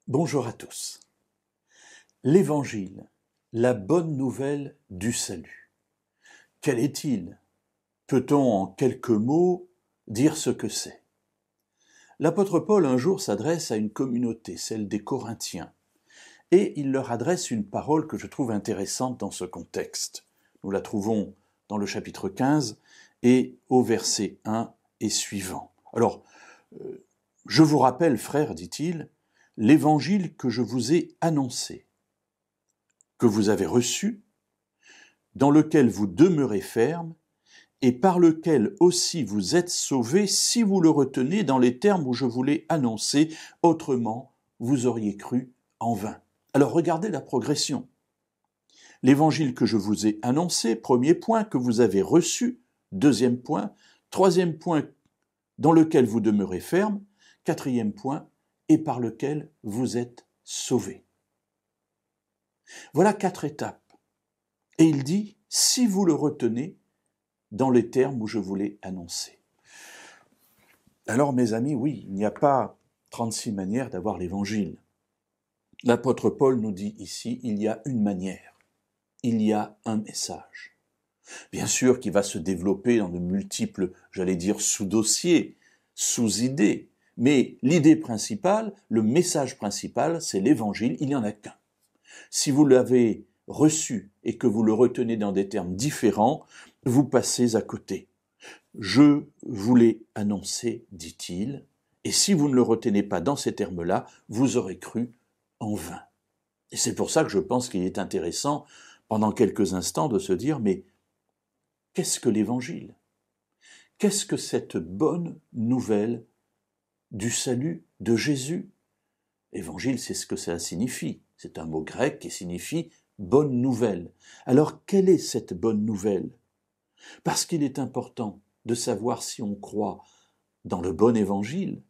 Bonjour à tous. L'Évangile, la bonne nouvelle du salut. Quel est-il? Peut-on en quelques mots dire ce que c'est? L'apôtre Paul un jour s'adresse à une communauté, celle des Corinthiens, et il leur adresse une parole que je trouve intéressante dans ce contexte. Nous la trouvons dans le chapitre 15 et au verset 1 et suivant. Alors, je vous rappelle, frères, dit-il, l'évangile que je vous ai annoncé, que vous avez reçu, dans lequel vous demeurez ferme, et par lequel aussi vous êtes sauvés si vous le retenez dans les termes où je vous l'ai annoncé, autrement vous auriez cru en vain. Alors regardez la progression. L'évangile que je vous ai annoncé, premier point, que vous avez reçu, deuxième point, troisième point, dans lequel vous demeurez ferme, quatrième point, et par lequel vous êtes sauvés. Voilà 4 étapes. Et il dit, si vous le retenez dans les termes où je vous l'ai annoncé. Alors mes amis, oui, il n'y a pas 36 manières d'avoir l'évangile. L'apôtre Paul nous dit ici, il y a une manière, il y a un message. Bien sûr qu'il va se développer dans de multiples, sous-dossiers, sous-idées, mais l'idée principale, le message principal, c'est l'évangile, il n'y en a qu'un. Si vous l'avez reçu et que vous le retenez dans des termes différents, vous passez à côté. Je vous l'ai annoncé, dit-il, et si vous ne le retenez pas dans ces termes-là, vous aurez cru en vain. Et c'est pour ça que je pense qu'il est intéressant, pendant quelques instants, de se dire, mais qu'est-ce que l'évangile? Qu'est-ce que cette bonne nouvelle du salut de Jésus? Évangile, c'est ce que ça signifie. C'est un mot grec qui signifie bonne nouvelle. Alors, quelle est cette bonne nouvelle? Parce qu'il est important de savoir si on croit dans le bon évangile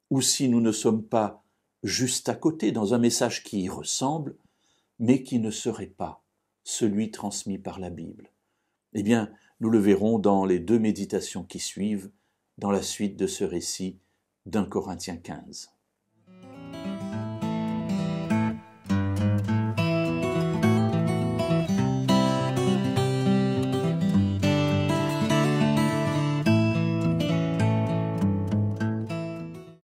ou si nous ne sommes pas juste à côté dans un message qui y ressemble, mais qui ne serait pas celui transmis par la Bible. Eh bien, nous le verrons dans les 2 méditations qui suivent, dans la suite de ce récit d'1 Corinthiens 15.